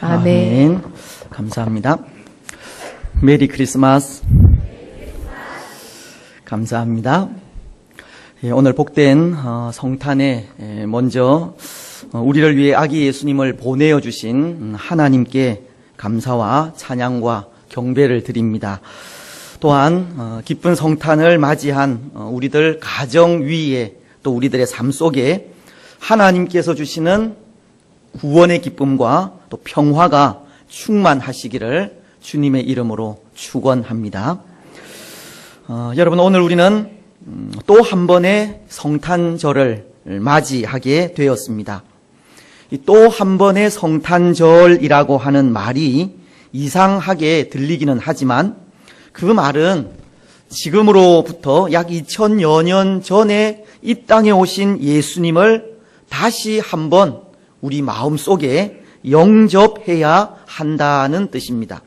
아멘. 감사합니다. 메리 크리스마스. 감사합니다. 오늘 복된 성탄에 먼저 우리를 위해 아기 예수님을 보내어 주신 하나님께 감사와 찬양과 경배를 드립니다. 또한 기쁜 성탄을 맞이한 우리들 가정 위에 또 우리들의 삶 속에 하나님께서 주시는 구원의 기쁨과 또 평화가 충만하시기를 주님의 이름으로 축원합니다. 여러분, 오늘 우리는 또 한 번의 성탄절을 맞이하게 되었습니다. 또 한 번의 성탄절이라고 하는 말이 이상하게 들리기는 하지만 그 말은 지금으로부터 약 2000여 년 전에 이 땅에 오신 예수님을 다시 한번 우리 마음속에 영접해야 한다는 뜻입니다.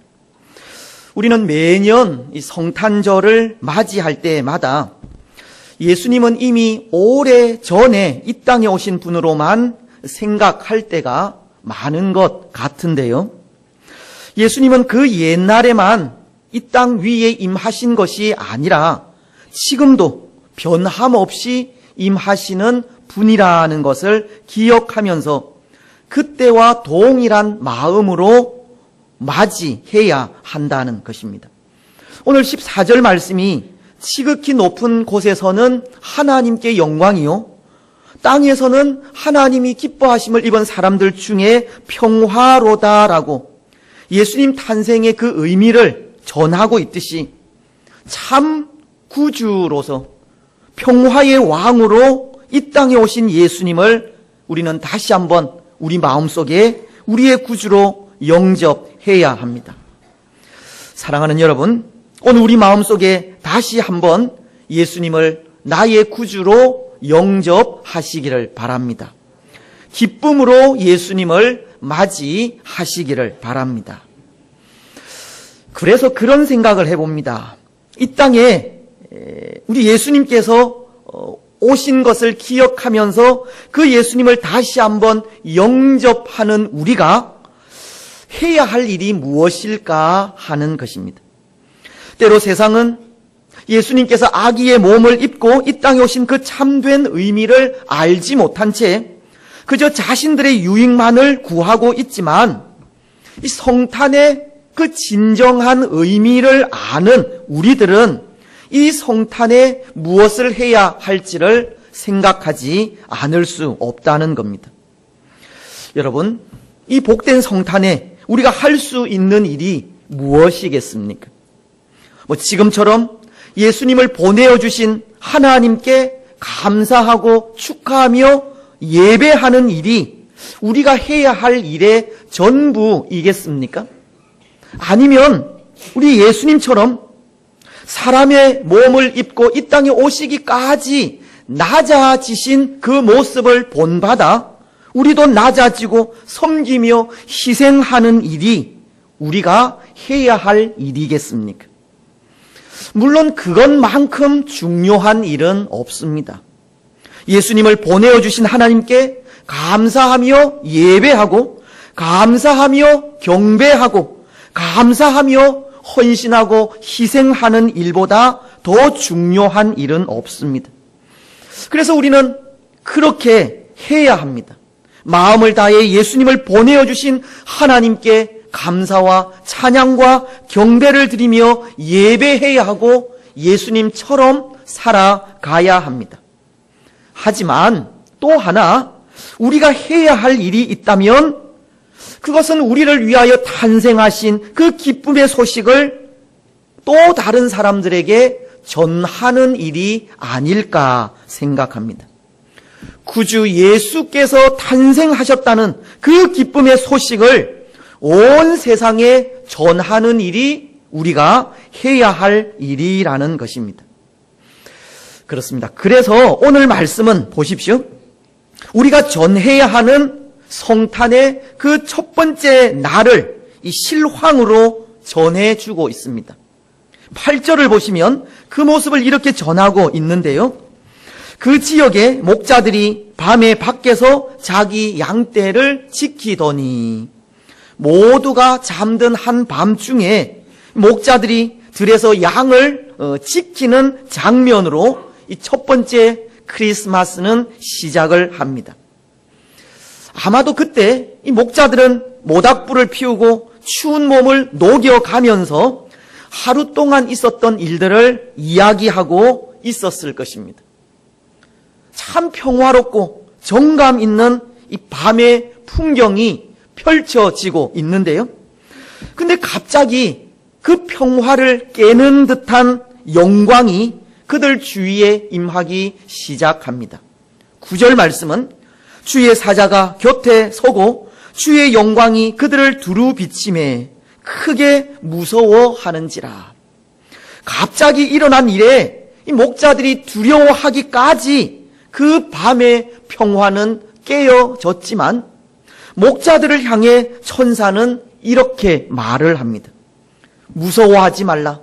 우리는 매년 이 성탄절을 맞이할 때마다 예수님은 이미 오래전에 이 땅에 오신 분으로만 생각할 때가 많은 것 같은데요. 예수님은 그 옛날에만 이 땅 위에 임하신 것이 아니라 지금도 변함없이 임하시는 분이라는 것을 기억하면서 그때와 동일한 마음으로 맞이해야 한다는 것입니다. 오늘 14절 말씀이 지극히 높은 곳에서는 하나님께 영광이요, 땅에서는 하나님이 기뻐하심을 입은 사람들 중에 평화로다라고 예수님 탄생의 그 의미를 전하고 있듯이 참 구주로서 평화의 왕으로 이 땅에 오신 예수님을 우리는 다시 한번 우리 마음속에 우리의 구주로 영접해야 합니다. 사랑하는 여러분, 오늘 우리 마음속에 다시 한번 예수님을 나의 구주로 영접하시기를 바랍니다. 기쁨으로 예수님을 맞이하시기를 바랍니다. 그래서 그런 생각을 해봅니다. 이 땅에 우리 예수님께서 오신 것을 기억하면서 그 예수님을 다시 한번 영접하는 우리가 해야 할 일이 무엇일까 하는 것입니다. 때로 세상은 예수님께서 아기의 몸을 입고 이 땅에 오신 그 참된 의미를 알지 못한 채 그저 자신들의 유익만을 구하고 있지만 이 성탄의 그 진정한 의미를 아는 우리들은 이 성탄에 무엇을 해야 할지를 생각하지 않을 수 없다는 겁니다. 여러분, 이 복된 성탄에 우리가 할 수 있는 일이 무엇이겠습니까? 지금처럼 예수님을 보내어 주신 하나님께 감사하고 축하하며 예배하는 일이 우리가 해야 할 일의 전부이겠습니까? 아니면 우리 예수님처럼 사람의 몸을 입고 이 땅에 오시기까지 낮아지신 그 모습을 본받아 우리도 낮아지고 섬기며 희생하는 일이 우리가 해야 할 일이겠습니까? 물론 그것만큼 중요한 일은 없습니다. 예수님을 보내어 주신 하나님께 감사하며 예배하고 감사하며 경배하고 감사하며 헌신하고 희생하는 일보다 더 중요한 일은 없습니다. 그래서 우리는 그렇게 해야 합니다. 마음을 다해 예수님을 보내어 주신 하나님께 감사와 찬양과 경배를 드리며 예배해야 하고 예수님처럼 살아가야 합니다. 하지만 또 하나 우리가 해야 할 일이 있다면 그것은 우리를 위하여 탄생하신 그 기쁨의 소식을 또 다른 사람들에게 전하는 일이 아닐까 생각합니다. 구주 예수께서 탄생하셨다는 그 기쁨의 소식을 온 세상에 전하는 일이 우리가 해야 할 일이라는 것입니다. 그렇습니다. 그래서 오늘 말씀은 보십시오. 우리가 전해야 하는 성탄의 그 첫 번째 날을 이 실황으로 전해주고 있습니다. 8절을 보시면 그 모습을 이렇게 전하고 있는데요. 그 지역의 목자들이 밤에 밖에서 자기 양떼를 지키더니 모두가 잠든 한 밤중에 목자들이 들에서 양을 지키는 장면으로 이 첫 번째 크리스마스는 시작을 합니다. 아마도 그때 이 목자들은 모닥불을 피우고 추운 몸을 녹여가면서 하루 동안 있었던 일들을 이야기하고 있었을 것입니다. 참 평화롭고 정감 있는 이 밤의 풍경이 펼쳐지고 있는데요. 근데 갑자기 그 평화를 깨는 듯한 영광이 그들 주위에 임하기 시작합니다. 9절 말씀은 주의 사자가 곁에 서고 주의 영광이 그들을 두루 비치매 크게 무서워하는지라. 갑자기 일어난 일에 이 목자들이 두려워하기까지 그 밤의 평화는 깨어졌지만 목자들을 향해 천사는 이렇게 말을 합니다. 무서워하지 말라.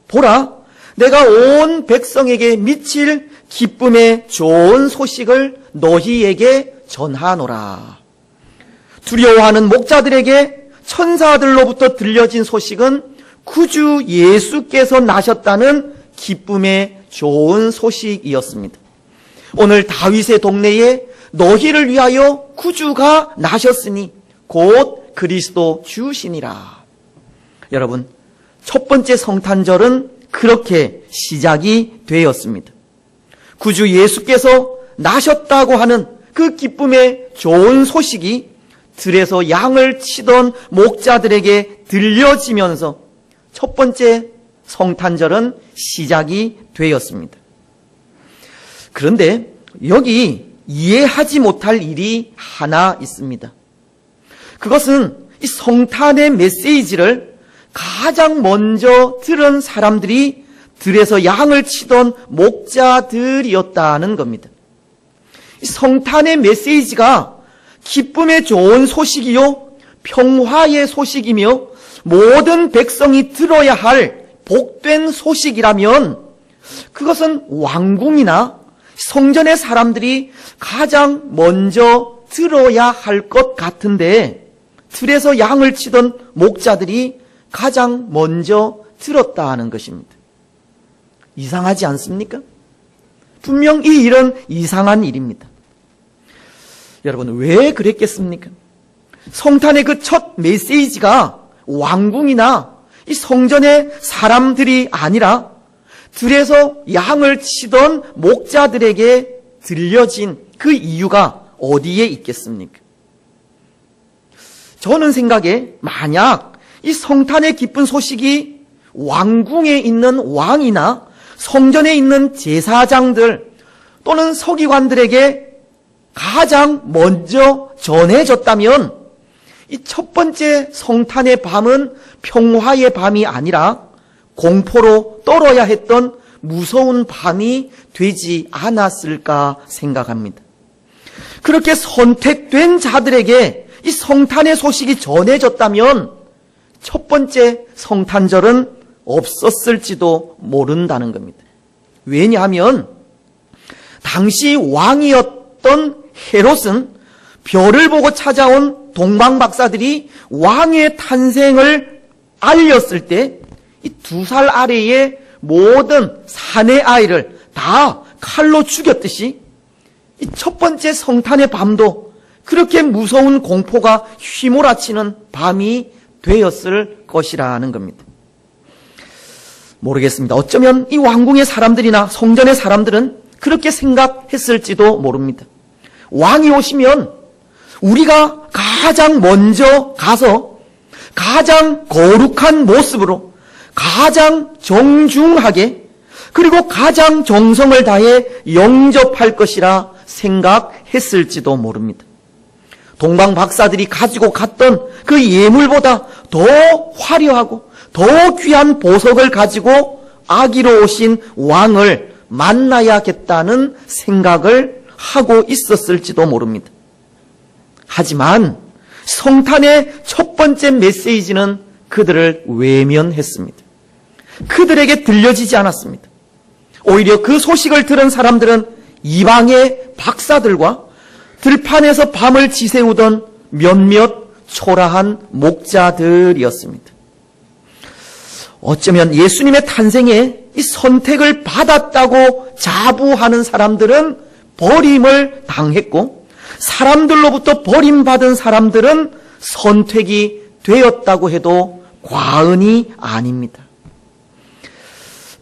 보라, 내가 온 백성에게 미칠 기쁨의 좋은 소식을 너희에게 전하노라. 두려워하는 목자들에게 천사들로부터 들려진 소식은 구주 예수께서 나셨다는 기쁨의 좋은 소식이었습니다. 오늘 다윗의 동네에 너희를 위하여 구주가 나셨으니 곧 그리스도 주시니라. 여러분, 첫 번째 성탄절은 그렇게 시작이 되었습니다. 구주 예수께서 나셨다고 하는 그 기쁨의 좋은 소식이 들에서 양을 치던 목자들에게 들려지면서 첫 번째 성탄절은 시작이 되었습니다. 그런데 여기 이해하지 못할 일이 하나 있습니다. 그것은 이 성탄의 메시지를 가장 먼저 들은 사람들이 들에서 양을 치던 목자들이었다는 겁니다. 이 성탄의 메시지가 기쁨의 좋은 소식이요 평화의 소식이며 모든 백성이 들어야 할 복된 소식이라면 그것은 왕궁이나 성전의 사람들이 가장 먼저 들어야 할 것 같은데 들에서 양을 치던 목자들이 가장 먼저 들었다는 것입니다. 이상하지 않습니까? 분명 이 일은 이상한 일입니다. 여러분, 왜 그랬겠습니까? 성탄의 그 첫 메시지가 왕궁이나 이 성전의 사람들이 아니라 들에서 양을 치던 목자들에게 들려진 그 이유가 어디에 있겠습니까? 저는 생각에 만약 이 성탄의 기쁜 소식이 왕궁에 있는 왕이나 성전에 있는 제사장들 또는 서기관들에게 가장 먼저 전해졌다면 이 첫 번째 성탄의 밤은 평화의 밤이 아니라 공포로 떨어야 했던 무서운 밤이 되지 않았을까 생각합니다. 그렇게 선택된 자들에게 이 성탄의 소식이 전해졌다면 첫 번째 성탄절은 없었을지도 모른다는 겁니다. 왜냐하면 당시 왕이었던 헤롯은 별을 보고 찾아온 동방박사들이 왕의 탄생을 알렸을 때 이 2살 아래의 모든 사내 아이를 다 칼로 죽였듯이 이 첫 번째 성탄의 밤도 그렇게 무서운 공포가 휘몰아치는 밤이 되었을 것이라는 겁니다. 모르겠습니다. 어쩌면 이 왕궁의 사람들이나 성전의 사람들은 그렇게 생각했을지도 모릅니다. 왕이 오시면 우리가 가장 먼저 가서 가장 거룩한 모습으로 가장 정중하게 그리고 가장 정성을 다해 영접할 것이라 생각했을지도 모릅니다. 동방 박사들이 가지고 갔던 그 예물보다 더 화려하고 더 귀한 보석을 가지고 아기로 오신 왕을 만나야겠다는 생각을 하고 있었을지도 모릅니다. 하지만 성탄의 첫 번째 메시지는 그들을 외면했습니다. 그들에게 들려지지 않았습니다. 오히려 그 소식을 들은 사람들은 이방의 박사들과 들판에서 밤을 지새우던 몇몇 초라한 목자들이었습니다. 어쩌면 예수님의 탄생에 이 선택을 받았다고 자부하는 사람들은 버림을 당했고, 사람들로부터 버림받은 사람들은 선택이 되었다고 해도 과언이 아닙니다.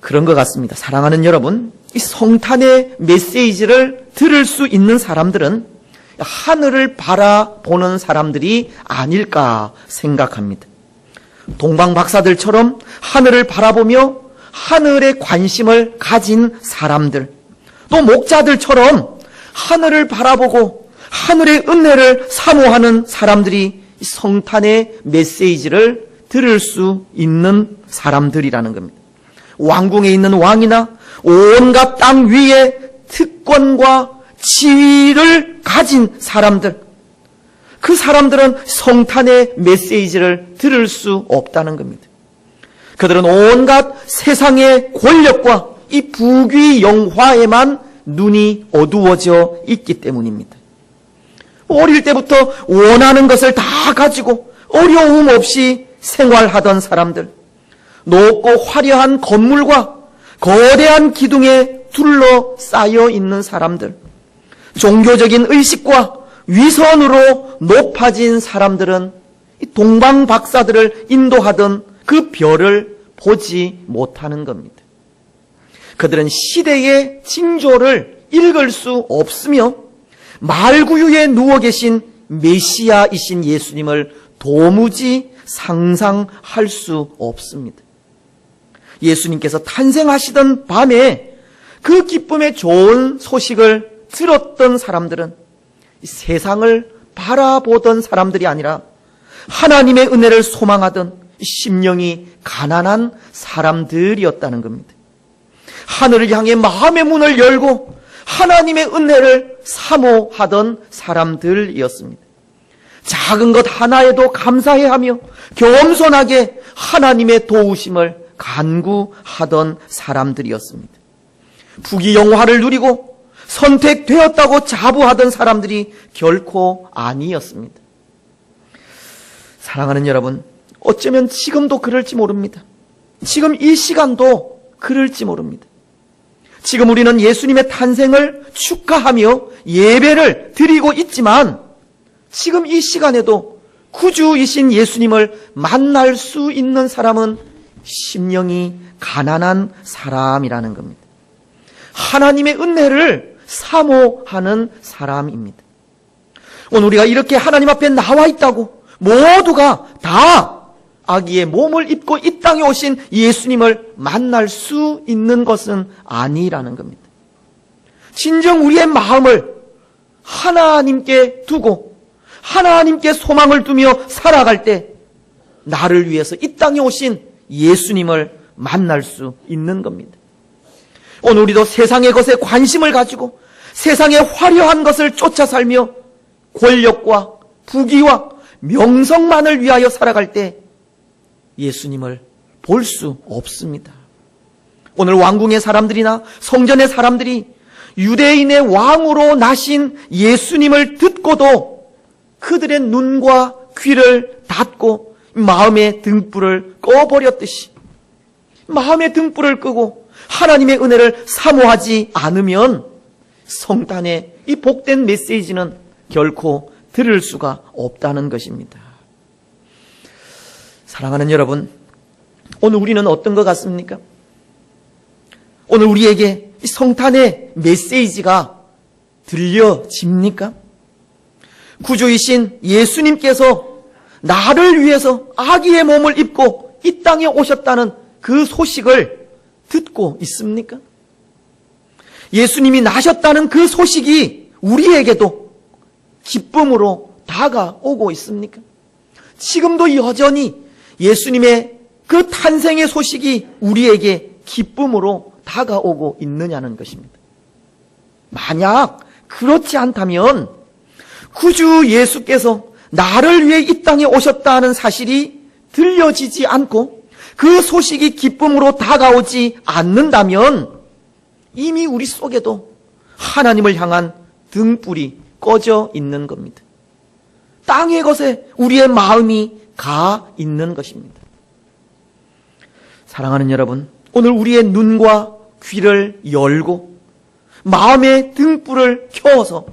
그런 것 같습니다. 사랑하는 여러분, 이 성탄의 메시지를 들을 수 있는 사람들은 하늘을 바라보는 사람들이 아닐까 생각합니다. 동방 박사들처럼 하늘을 바라보며 하늘에 관심을 가진 사람들, 또 목자들처럼 하늘을 바라보고 하늘의 은혜를 사모하는 사람들이 성탄의 메시지를 들을 수 있는 사람들이라는 겁니다. 왕궁에 있는 왕이나 온갖 땅 위에 특권과 지위를 가진 사람들, 그 사람들은 성탄의 메시지를 들을 수 없다는 겁니다. 그들은 온갖 세상의 권력과 이 부귀 영화에만 눈이 어두워져 있기 때문입니다. 어릴 때부터 원하는 것을 다 가지고 어려움 없이 생활하던 사람들, 높고 화려한 건물과 거대한 기둥에 둘러싸여 있는 사람들, 종교적인 의식과 위선으로 높아진 사람들은 동방 박사들을 인도하던 그 별을 보지 못하는 겁니다. 그들은 시대의 징조를 읽을 수 없으며 말구유에 누워 계신 메시아이신 예수님을 도무지 상상할 수 없습니다. 예수님께서 탄생하시던 밤에 그 기쁨의 좋은 소식을 들었던 사람들은 세상을 바라보던 사람들이 아니라 하나님의 은혜를 소망하던 심령이 가난한 사람들이었다는 겁니다. 하늘을 향해 마음의 문을 열고 하나님의 은혜를 사모하던 사람들이었습니다. 작은 것 하나에도 감사해하며 겸손하게 하나님의 도우심을 간구하던 사람들이었습니다. 부귀영화를 누리고 선택되었다고 자부하던 사람들이 결코 아니었습니다. 사랑하는 여러분, 어쩌면 지금도 그럴지 모릅니다. 지금 이 시간도 그럴지 모릅니다. 지금 우리는 예수님의 탄생을 축하하며 예배를 드리고 있지만 지금 이 시간에도 구주이신 예수님을 만날 수 있는 사람은 심령이 가난한 사람이라는 겁니다. 하나님의 은혜를 사모하는 사람입니다. 오늘 우리가 이렇게 하나님 앞에 나와 있다고 모두가 다 아기의 몸을 입고 이 땅에 오신 예수님을 만날 수 있는 것은 아니라는 겁니다. 진정 우리의 마음을 하나님께 두고 하나님께 소망을 두며 살아갈 때 나를 위해서 이 땅에 오신 예수님을 만날 수 있는 겁니다. 오늘 우리도 세상의 것에 관심을 가지고 세상의 화려한 것을 쫓아 살며 권력과 부귀와 명성만을 위하여 살아갈 때 예수님을 볼 수 없습니다. 오늘 왕궁의 사람들이나 성전의 사람들이 유대인의 왕으로 나신 예수님을 듣고도 그들의 눈과 귀를 닫고 마음의 등불을 꺼버렸듯이 마음의 등불을 끄고 하나님의 은혜를 사모하지 않으면 성탄의 이 복된 메시지는 결코 들을 수가 없다는 것입니다. 사랑하는 여러분, 오늘 우리는 어떤 것 같습니까? 오늘 우리에게 이 성탄의 메시지가 들려집니까? 구주이신 예수님께서 나를 위해서 아기의 몸을 입고 이 땅에 오셨다는 그 소식을 듣고 있습니까? 예수님이 나셨다는 그 소식이 우리에게도 기쁨으로 다가오고 있습니까? 지금도 여전히 예수님의 그 탄생의 소식이 우리에게 기쁨으로 다가오고 있느냐는 것입니다. 만약 그렇지 않다면 구주 예수께서 나를 위해 이 땅에 오셨다는 사실이 들려지지 않고 그 소식이 기쁨으로 다가오지 않는다면 이미 우리 속에도 하나님을 향한 등불이 꺼져 있는 겁니다. 땅의 것에 우리의 마음이 가 있는 것입니다. 사랑하는 여러분, 오늘 우리의 눈과 귀를 열고 마음의 등불을 켜서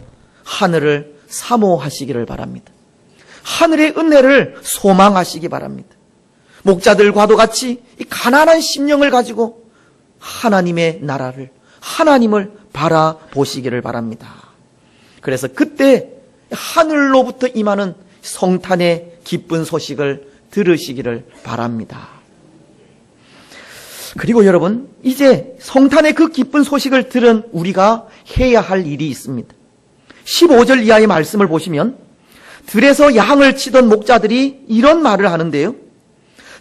하늘을 사모하시기를 바랍니다. 하늘의 은혜를 소망하시기 바랍니다. 목자들과도 같이 이 가난한 심령을 가지고 하나님의 나라를, 하나님을 바라보시기를 바랍니다. 그래서 그때 하늘로부터 임하는 성탄의 기쁜 소식을 들으시기를 바랍니다. 그리고 여러분, 이제 성탄의 그 기쁜 소식을 들은 우리가 해야 할 일이 있습니다. 15절 이하의 말씀을 보시면 들에서 양을 치던 목자들이 이런 말을 하는데요.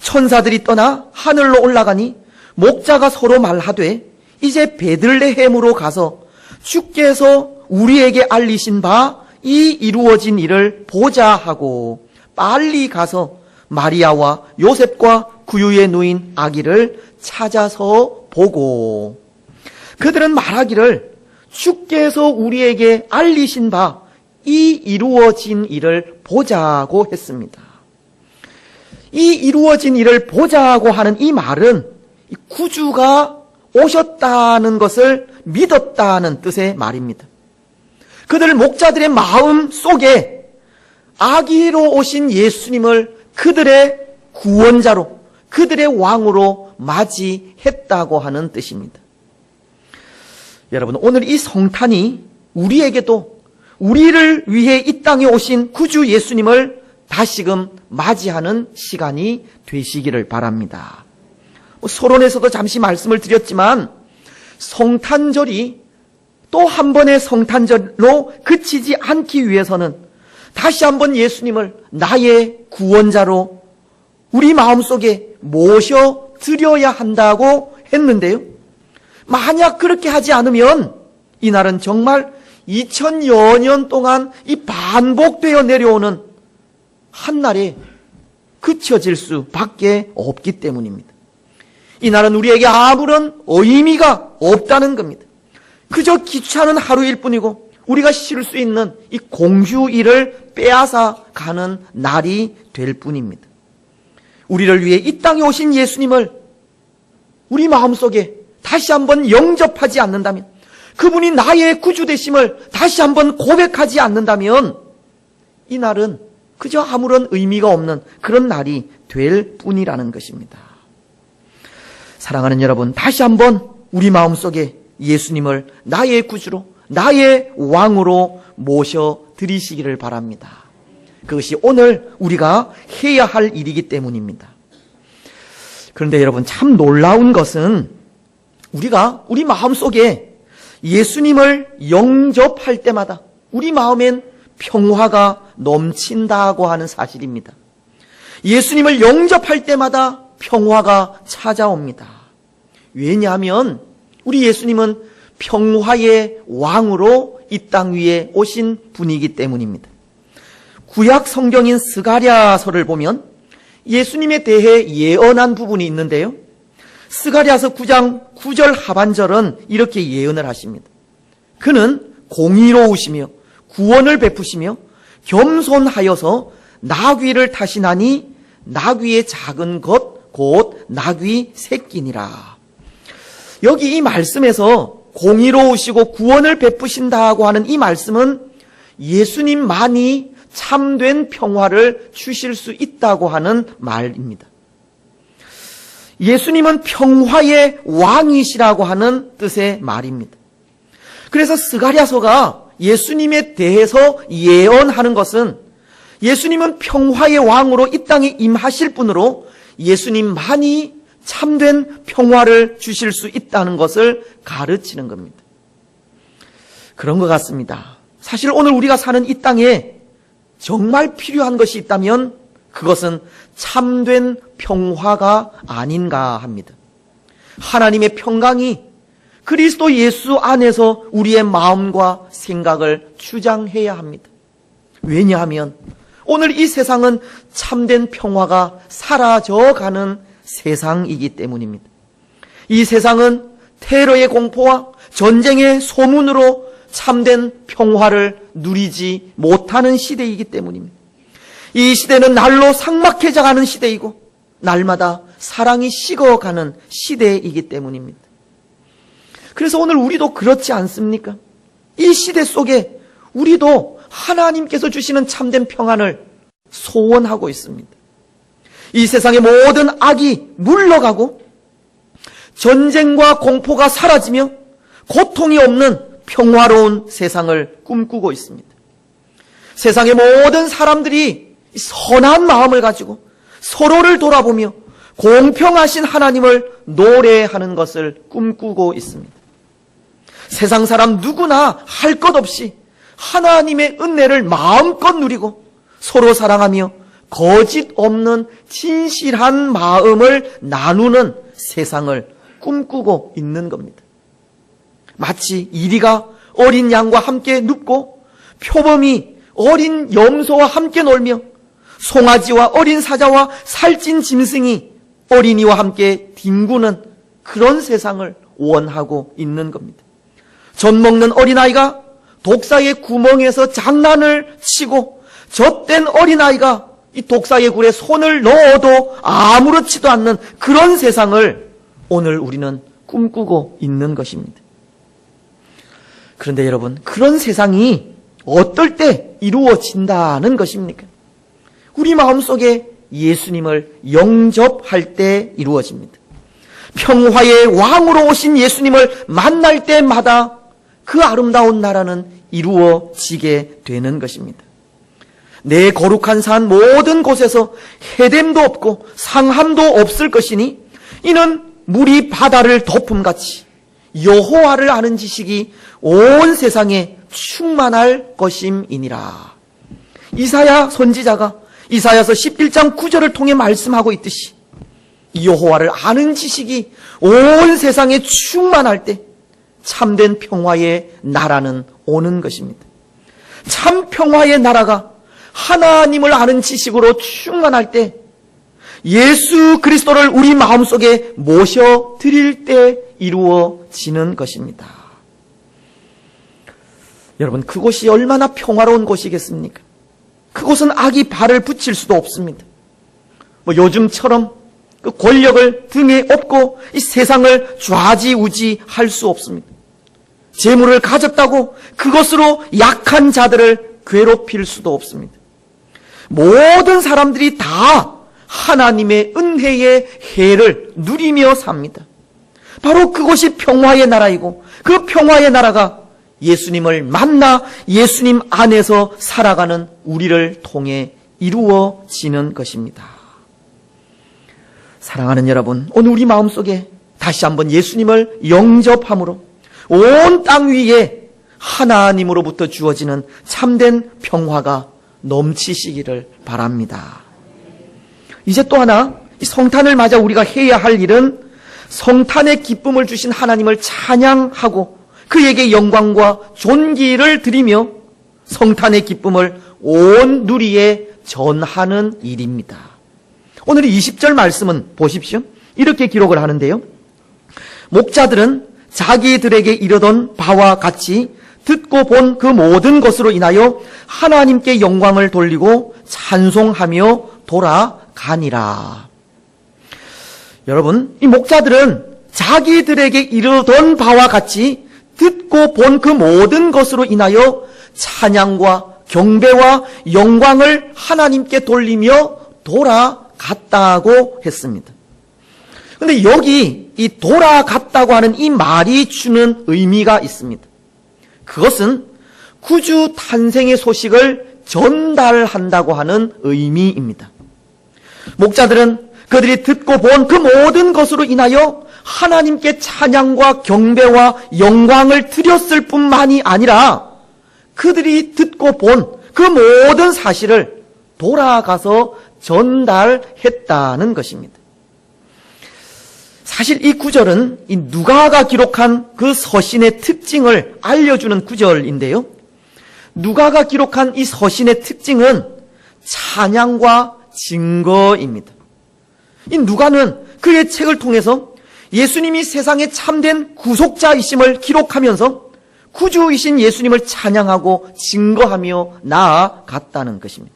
천사들이 떠나 하늘로 올라가니 목자가 서로 말하되 이제 베들레헴으로 가서 주께서 우리에게 알리신 바 이 이루어진 일을 보자 하고 빨리 가서 마리아와 요셉과 구유의 누인 아기를 찾아서 보고 그들은 말하기를 주께서 우리에게 알리신 바 이 이루어진 일을 보자고 했습니다. 이 이루어진 일을 보자고 하는 이 말은 구주가 오셨다는 것을 믿었다는 뜻의 말입니다. 그들 목자들의 마음 속에 아기로 오신 예수님을 그들의 구원자로, 그들의 왕으로 맞이했다고 하는 뜻입니다. 여러분, 오늘 이 성탄이 우리에게도 우리를 위해 이 땅에 오신 구주 예수님을 다시금 맞이하는 시간이 되시기를 바랍니다. 서론에서도 잠시 말씀을 드렸지만 성탄절이 또 한 번의 성탄절로 그치지 않기 위해서는 다시 한번 예수님을 나의 구원자로 우리 마음속에 모셔드려야 한다고 했는데요. 만약 그렇게 하지 않으면 이날은 정말 2000여 년 동안 이 반복되어 내려오는 한날에 그쳐질 수밖에 없기 때문입니다. 이날은 우리에게 아무런 의미가 없다는 겁니다. 그저 귀찮은 하루일 뿐이고 우리가 쉴 수 있는 이 공휴일을 빼앗아 가는 날이 될 뿐입니다. 우리를 위해 이 땅에 오신 예수님을 우리 마음속에 다시 한번 영접하지 않는다면, 그분이 나의 구주 되심을 다시 한번 고백하지 않는다면 이 날은 그저 아무런 의미가 없는 그런 날이 될 뿐이라는 것입니다. 사랑하는 여러분, 다시 한번 우리 마음속에 예수님을 나의 구주로, 나의 왕으로 모셔드리시기를 바랍니다. 그것이 오늘 우리가 해야 할 일이기 때문입니다. 그런데 여러분, 참 놀라운 것은 우리가 우리 마음속에 예수님을 영접할 때마다 우리 마음엔 평화가 넘친다고 하는 사실입니다. 예수님을 영접할 때마다 평화가 찾아옵니다. 왜냐하면 우리 예수님은 평화의 왕으로 이 땅 위에 오신 분이기 때문입니다. 구약 성경인 스가랴서를 보면 예수님에 대해 예언한 부분이 있는데요. 스가랴서 9장 9절 하반절은 이렇게 예언을 하십니다. 그는 공의로우시며 구원을 베푸시며 겸손하여서 나귀를 타시나니 나귀의 작은 것 곧 나귀 새끼니라. 여기 이 말씀에서 공의로우시고 구원을 베푸신다고 하는 이 말씀은 예수님만이 참된 평화를 주실 수 있다고 하는 말입니다. 예수님은 평화의 왕이시라고 하는 뜻의 말입니다. 그래서 스가랴서가 예수님에 대해서 예언하는 것은 예수님은 평화의 왕으로 이 땅에 임하실 분으로 예수님만이 참된 평화를 주실 수 있다는 것을 가르치는 겁니다. 그런 것 같습니다. 사실 오늘 우리가 사는 이 땅에 정말 필요한 것이 있다면 그것은 참된 평화가 아닌가 합니다. 하나님의 평강이 그리스도 예수 안에서 우리의 마음과 생각을 주장해야 합니다. 왜냐하면 오늘 이 세상은 참된 평화가 사라져가는 세상이기 때문입니다. 이 세상은 테러의 공포와 전쟁의 소문으로 참된 평화를 누리지 못하는 시대이기 때문입니다. 이 시대는 날로 삭막해져가는 시대이고 날마다 사랑이 식어가는 시대이기 때문입니다. 그래서 오늘 우리도 그렇지 않습니까? 이 시대 속에 우리도 하나님께서 주시는 참된 평안을 소원하고 있습니다. 이 세상의 모든 악이 물러가고 전쟁과 공포가 사라지며 고통이 없는 평화로운 세상을 꿈꾸고 있습니다. 세상의 모든 사람들이 선한 마음을 가지고 서로를 돌아보며 공평하신 하나님을 노래하는 것을 꿈꾸고 있습니다. 세상 사람 누구나 할 것 없이 하나님의 은혜를 마음껏 누리고 서로 사랑하며 거짓 없는 진실한 마음을 나누는 세상을 꿈꾸고 있는 겁니다. 마치 이리가 어린 양과 함께 눕고 표범이 어린 염소와 함께 놀며 송아지와 어린 사자와 살찐 짐승이 어린이와 함께 뒹구는 그런 세상을 원하고 있는 겁니다. 젖 먹는 어린아이가 독사의 구멍에서 장난을 치고 젖된 어린아이가 이 독사의 굴에 손을 넣어도 아무렇지도 않는 그런 세상을 오늘 우리는 꿈꾸고 있는 것입니다. 그런데 여러분, 그런 세상이 어떨 때 이루어진다는 것입니까? 우리 마음속에 예수님을 영접할 때 이루어집니다. 평화의 왕으로 오신 예수님을 만날 때마다 그 아름다운 나라는 이루어지게 되는 것입니다. 내 거룩한 산 모든 곳에서 해됨도 없고 상함도 없을 것이니 이는 물이 바다를 덮음같이 여호와를 아는 지식이 온 세상에 충만할 것임이니라. 이사야 선지자가 이사야서 11장 9절을 통해 말씀하고 있듯이 여호와를 아는 지식이 온 세상에 충만할 때 참된 평화의 나라는 오는 것입니다. 참 평화의 나라가 하나님을 아는 지식으로 충만할 때 예수 그리스도를 우리 마음속에 모셔드릴 때 이루어지는 것입니다. 여러분, 그곳이 얼마나 평화로운 곳이겠습니까? 그곳은 악이 발을 붙일 수도 없습니다. 요즘처럼 그 권력을 등에 업고 이 세상을 좌지우지할 수 없습니다. 재물을 가졌다고 그것으로 약한 자들을 괴롭힐 수도 없습니다. 모든 사람들이 다 하나님의 은혜의 해를 누리며 삽니다. 바로 그것이 평화의 나라이고 그 평화의 나라가 예수님을 만나 예수님 안에서 살아가는 우리를 통해 이루어지는 것입니다. 사랑하는 여러분, 오늘 우리 마음속에 다시 한번 예수님을 영접함으로 온 땅 위에 하나님으로부터 주어지는 참된 평화가 넘치시기를 바랍니다. 이제 또 하나, 이 성탄을 맞아 우리가 해야 할 일은 성탄의 기쁨을 주신 하나님을 찬양하고 그에게 영광과 존귀를 드리며 성탄의 기쁨을 온 누리에 전하는 일입니다. 오늘 20절 말씀은 보십시오. 이렇게 기록을 하는데요. 목자들은 자기들에게 이르던 바와 같이 듣고 본 그 모든 것으로 인하여 하나님께 영광을 돌리고 찬송하며 돌아가니라. 여러분, 이 목자들은 자기들에게 이르던 바와 같이 듣고 본 그 모든 것으로 인하여 찬양과 경배와 영광을 하나님께 돌리며 돌아갔다고 했습니다. 그런데 여기 이 돌아갔다고 하는 이 말이 주는 의미가 있습니다. 그것은 구주 탄생의 소식을 전달한다고 하는 의미입니다. 목자들은 그들이 듣고 본 그 모든 것으로 인하여 하나님께 찬양과 경배와 영광을 드렸을 뿐만이 아니라 그들이 듣고 본 그 모든 사실을 돌아가서 전달했다는 것입니다. 사실 이 구절은 이 누가가 기록한 그 서신의 특징을 알려주는 구절인데요. 누가가 기록한 이 서신의 특징은 찬양과 증거입니다. 이 누가는 그의 책을 통해서 예수님이 세상의 참된 구속자이심을 기록하면서 구주이신 예수님을 찬양하고 증거하며 나아갔다는 것입니다.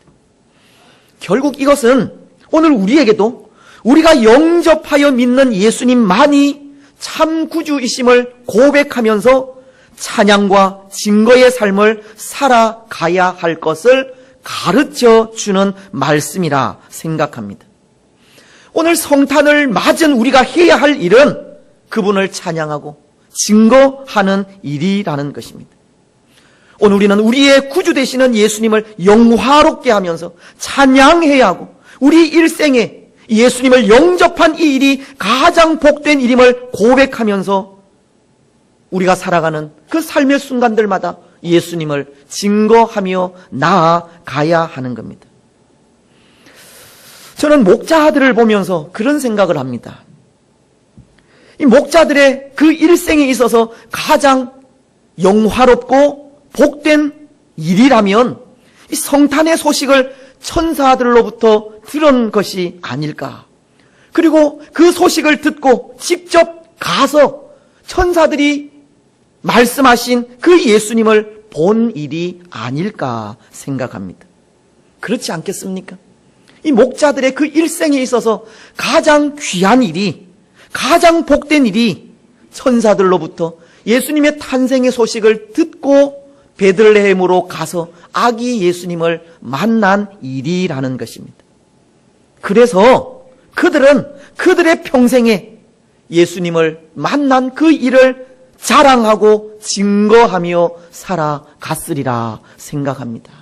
결국 이것은 오늘 우리에게도 우리가 영접하여 믿는 예수님만이 참 구주이심을 고백하면서 찬양과 증거의 삶을 살아가야 할 것을 가르쳐 주는 말씀이라 생각합니다. 오늘 성탄을 맞은 우리가 해야 할 일은 그분을 찬양하고 증거하는 일이라는 것입니다. 오늘 우리는 우리의 구주 되시는 예수님을 영화롭게 하면서 찬양해야 하고 우리 일생에 예수님을 영접한 이 일이 가장 복된 일임을 고백하면서 우리가 살아가는 그 삶의 순간들마다 예수님을 증거하며 나아가야 하는 겁니다. 저는 목자들을 보면서 그런 생각을 합니다. 이 목자들의 그 일생에 있어서 가장 영화롭고 복된 일이라면 이 성탄의 소식을 천사들로부터 들은 것이 아닐까. 그리고 그 소식을 듣고 직접 가서 천사들이 말씀하신 그 예수님을 본 일이 아닐까 생각합니다. 그렇지 않겠습니까? 이 목자들의 그 일생에 있어서 가장 귀한 일이, 가장 복된 일이 천사들로부터 예수님의 탄생의 소식을 듣고 베들레헴으로 가서 아기 예수님을 만난 일이라는 것입니다. 그래서 그들은 그들의 평생에 예수님을 만난 그 일을 자랑하고 증거하며 살아갔으리라 생각합니다.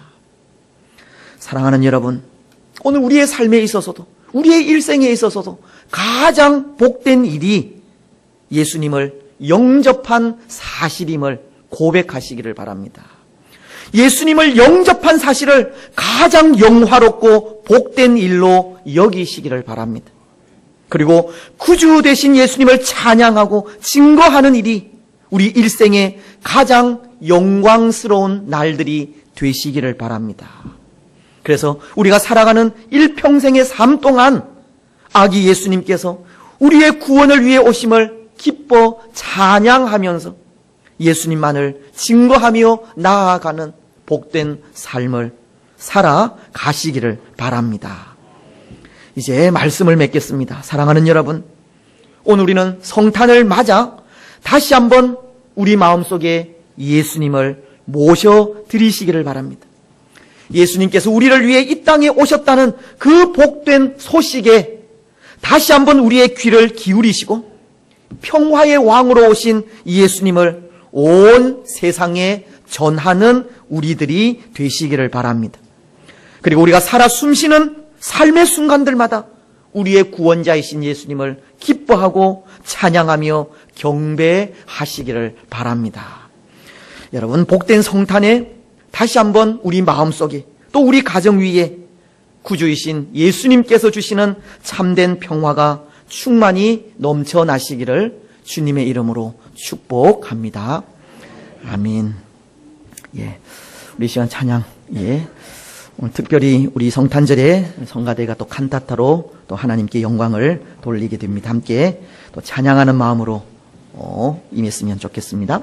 사랑하는 여러분, 오늘 우리의 삶에 있어서도 우리의 일생에 있어서도 가장 복된 일이 예수님을 영접한 사실임을 고백하시기를 바랍니다. 예수님을 영접한 사실을 가장 영화롭고 복된 일로 여기시기를 바랍니다. 그리고 구주 되신 예수님을 찬양하고 증거하는 일이 우리 일생의 가장 영광스러운 날들이 되시기를 바랍니다. 그래서 우리가 살아가는 일평생의 삶 동안 아기 예수님께서 우리의 구원을 위해 오심을 기뻐 찬양하면서 예수님만을 증거하며 나아가는 복된 삶을 살아가시기를 바랍니다. 이제 말씀을 맺겠습니다. 사랑하는 여러분, 오늘 우리는 성탄을 맞아 다시 한번 우리 마음속에 예수님을 모셔드리시기를 바랍니다. 예수님께서 우리를 위해 이 땅에 오셨다는 그 복된 소식에 다시 한번 우리의 귀를 기울이시고 평화의 왕으로 오신 예수님을 온 세상에 전하는 우리들이 되시기를 바랍니다. 그리고 우리가 살아 숨쉬는 삶의 순간들마다 우리의 구원자이신 예수님을 기뻐하고 찬양하며 경배하시기를 바랍니다. 여러분, 복된 성탄에 다시 한번 우리 마음속에 또 우리 가정 위에 구주이신 예수님께서 주시는 참된 평화가 충만히 넘쳐나시기를 주님의 이름으로 축복합니다. 아멘. 예, 우리 시간 찬양. 예, 오늘 특별히 우리 성탄절에 성가대가 또 칸타타로 또 하나님께 영광을 돌리게 됩니다. 함께 또 찬양하는 마음으로 임했으면 좋겠습니다.